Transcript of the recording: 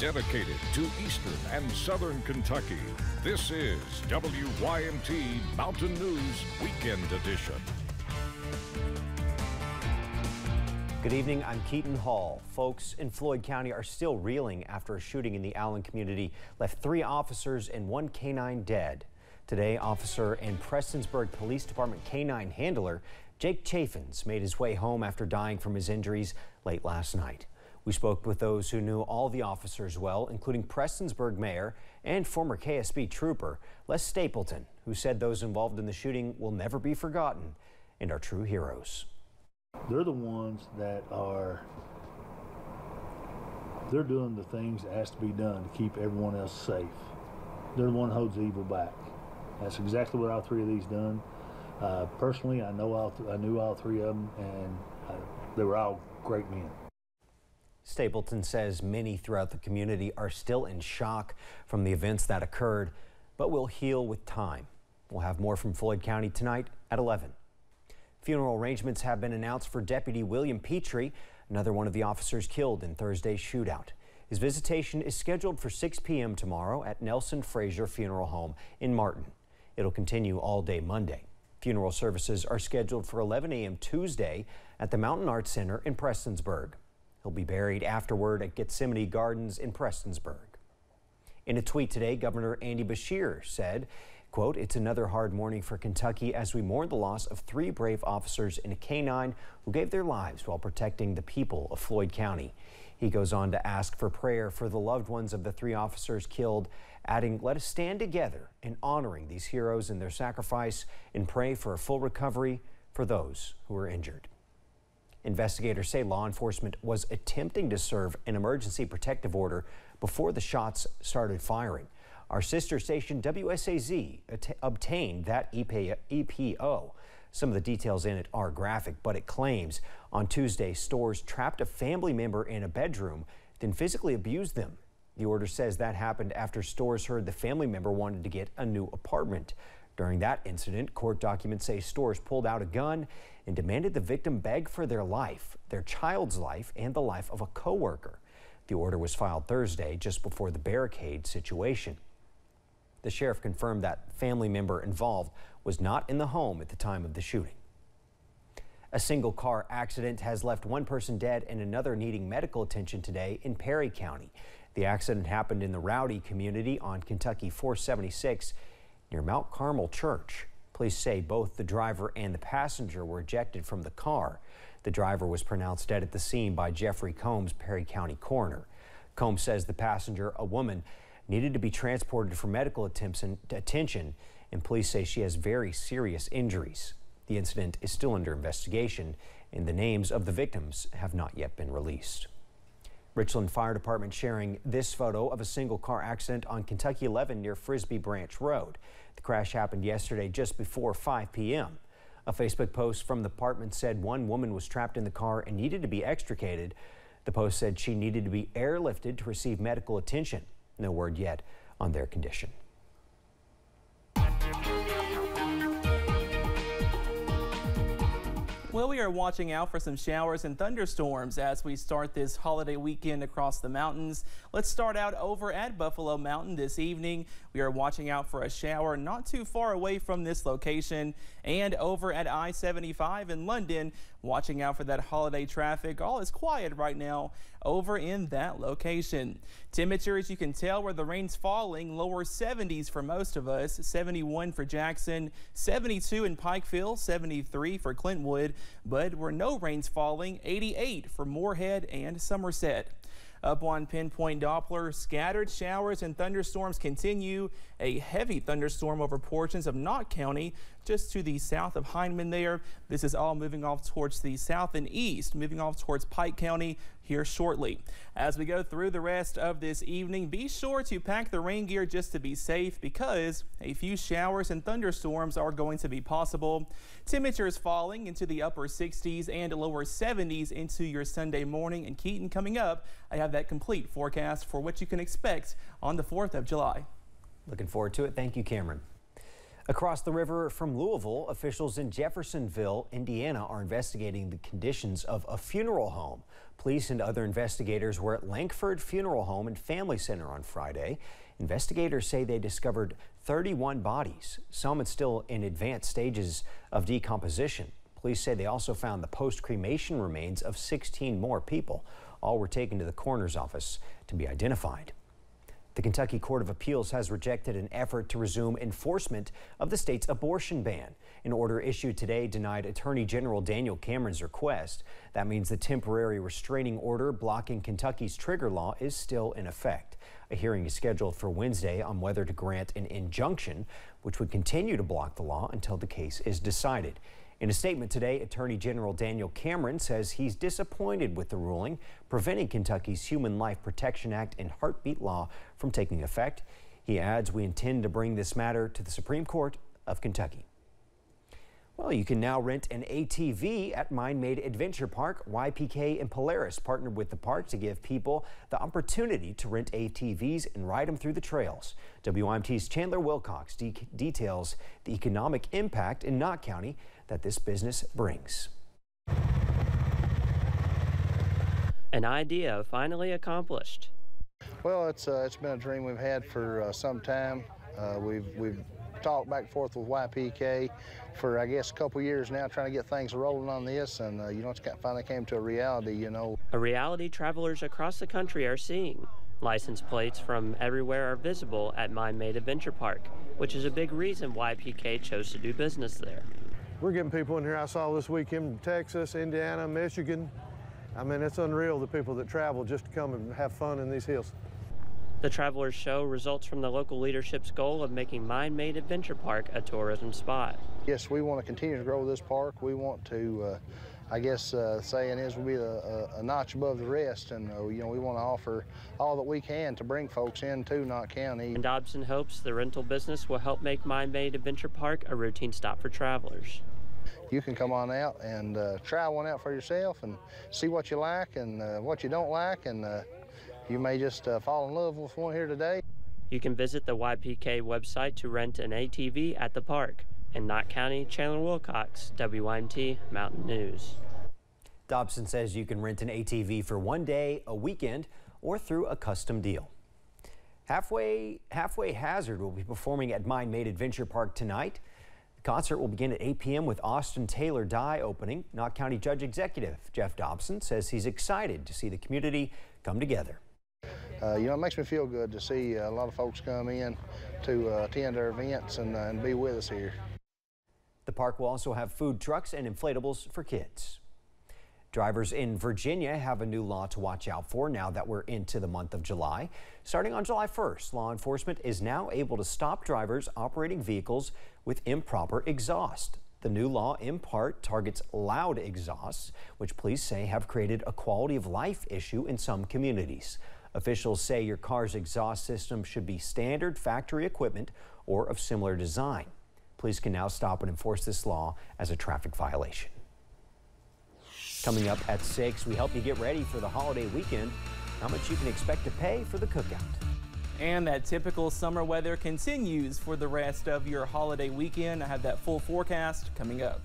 dedicated to eastern and southern Kentucky. This is WYMT Mountain News Weekend Edition. Good evening, I'm Keaton Hall. Folks in Floyd County are still reeling after a shooting in the Allen community left 3 officers and 1 canine dead. Today, officer and Prestonsburg Police Department canine handler Jake Chaffins made his way home after dying from his injuries late last night. We spoke with those who knew all the officers well, including Prestonsburg Mayor and former KSB trooper Les Stapleton, who said those involved in the shooting will never be forgotten and are true heroes. They're the ones that they're doing the things that has to be done to keep everyone else safe. They're the one who holds the evil back. That's exactly what all 3 of these done. Personally, I knew all 3 of them, and they were all great men. Stapleton says many throughout the community are still in shock from the events that occurred, but will heal with time. We'll have more from Floyd County tonight at 11. Funeral arrangements have been announced for Deputy William Petrie, another one of the officers killed in Thursday's shootout. His visitation is scheduled for 6 p.m. tomorrow at Nelson Fraser Funeral Home in Martin. It'll continue all day Monday. Funeral services are scheduled for 11 a.m. Tuesday at the Mountain Arts Center in Prestonsburg. He'll be buried afterward at Gethsemane Gardens in Prestonsburg. In a tweet today, Governor Andy Beshear said, quote, "It's another hard morning for Kentucky as we mourn the loss of 3 brave officers and a canine who gave their lives while protecting the people of Floyd County." He goes on to ask for prayer for the loved ones of the 3 officers killed, adding, "Let us stand together in honoring these heroes and their sacrifice and pray for a full recovery for those who were injured." Investigators say law enforcement was attempting to serve an emergency protective order before the shots started firing. Our sister station WSAZ obtained that EPO. Some of the details in it are graphic, but it claims on Tuesday Storrs trapped a family member in a bedroom, then physically abused them. The order says that happened after Storrs heard the family member wanted to get a new apartment. During that incident, court documents say Storrs pulled out a gun and demanded the victim beg for their life, their child's life, and the life of a coworker. The order was filed Thursday, just before the barricade situation. The sheriff confirmed that family member involved was not in the home at the time of the shooting. A single car accident has left 1 person dead and another needing medical attention today in Perry County. The accident happened in the Rowdy community on Kentucky 476 near Mount Carmel Church. Police say both the driver and the passenger were ejected from the car. The driver was pronounced dead at the scene by Jeffrey Combs, Perry County coroner. Combs says the passenger, a woman, needed to be transported for medical attention, and police say she has very serious injuries. The incident is still under investigation, and the names of the victims have not yet been released. Richland Fire Department sharing this photo of a single car accident on Kentucky 11 near Frisbee Branch Road. The crash happened yesterday just before 5 p.m. A Facebook post from the department said 1 woman was trapped in the car and needed to be extricated. The post said she needed to be airlifted to receive medical attention. No word yet on their condition. Well, we are watching out for some showers and thunderstorms as we start this holiday weekend across the mountains. Let's start out over at Buffalo Mountain this evening. We are watching out for a shower not too far away from this location, and over at I-75 in London, watching out for that holiday traffic. All is quiet right now over in that location. Temperatures, you can tell where the rain's falling, lower 70s for most of us, 71 for Jackson, 72 in Pikeville, 73 for Clintwood, but where no rain's falling, 88 for Moorhead and Somerset. Up on Pinpoint Doppler, scattered showers and thunderstorms continue. A heavy thunderstorm over portions of Knott County, just to the south of Hindman there. This is all moving off towards the south and east, moving off towards Pike County here shortly. As we go through the rest of this evening, be sure to pack the rain gear just to be safe, because a few showers and thunderstorms are going to be possible. Temperatures falling into the upper 60s and lower 70s into your Sunday morning. And Keaton, coming up, I have that complete forecast for what you can expect on the 4th of July. Looking forward to it. Thank you, Cameron. Across the river from Louisville, officials in Jeffersonville, Indiana, are investigating the conditions of a funeral home. Police and other investigators were at Lankford Funeral Home and Family Center on Friday. Investigators say they discovered 31 bodies, some still in advanced stages of decomposition. Police say they also found the post-cremation remains of 16 more people. All were taken to the coroner's office to be identified. The Kentucky Court of Appeals has rejected an effort to resume enforcement of the state's abortion ban. An order issued today denied Attorney General Daniel Cameron's request. That means the temporary restraining order blocking Kentucky's trigger law is still in effect. A hearing is scheduled for Wednesday on whether to grant an injunction, which would continue to block the law until the case is decided. In a statement today, Attorney General Daniel Cameron says he's disappointed with the ruling preventing Kentucky's Human Life Protection Act and heartbeat law from taking effect. He adds, "We intend to bring this matter to the Supreme Court of Kentucky." Well, you can now rent an ATV at Mind-Made Adventure Park. YPK and Polaris partnered with the park to give people the opportunity to rent ATVs and ride them through the trails. WYMT's Chandler Wilcox details the economic impact in Knott County that this business brings. An idea finally accomplished. Well, it's been a dream we've had for some time. We've talked back and forth with YPK for, I guess, a couple years now, trying to get things rolling on this, and it's finally came to a reality. A reality travelers across the country are seeing. License plates from everywhere are visible at Mind-Made Adventure Park, which is a big reason YPK chose to do business there. We're getting people in here. I saw this weekend from Texas, Indiana, Michigan. I mean, it's unreal, the people that travel just to come and have fun in these hills. The Travelers Show results from the local leadership's goal of making Mind-Made Adventure Park a tourism spot. Yes, we want to continue to grow this park. We want to, I guess, saying is we'll be a notch above the rest, and we want to offer all that we can to bring folks into Knott County. And Dobson hopes the rental business will help make Mind-Made Adventure Park a routine stop for travelers. You can come on out and try one out for yourself and see what you like and what you don't like, and you may just fall in love with one here today. You can visit the YPK website to rent an ATV at the park. In Knott County, Chandler Wilcox, WYMT Mountain News. Dobson says you can rent an ATV for one day, a weekend, or through a custom deal. Halfway Hazard will be performing at Mind-Made Adventure Park tonight. The concert will begin at 8 p.m. with Austin Taylor Dye opening. Knott County Judge Executive Jeff Dobson says he's excited to see the community come together. It makes me feel good to see a lot of folks come in to attend our events and be with us here. The park will also have food trucks and inflatables for kids. Drivers in Virginia have a new law to watch out for now that we're into the month of July. Starting on July 1st, law enforcement is now able to stop drivers operating vehicles with improper exhaust. The new law in part targets loud exhausts, which police say have created a quality of life issue in some communities. Officials say your car's exhaust system should be standard factory equipment or of similar design. Police can now stop and enforce this law as a traffic violation. Coming up at 6, we help you get ready for the holiday weekend, how much you can expect to pay for the cookout. And that typical summer weather continues for the rest of your holiday weekend. I have that full forecast coming up.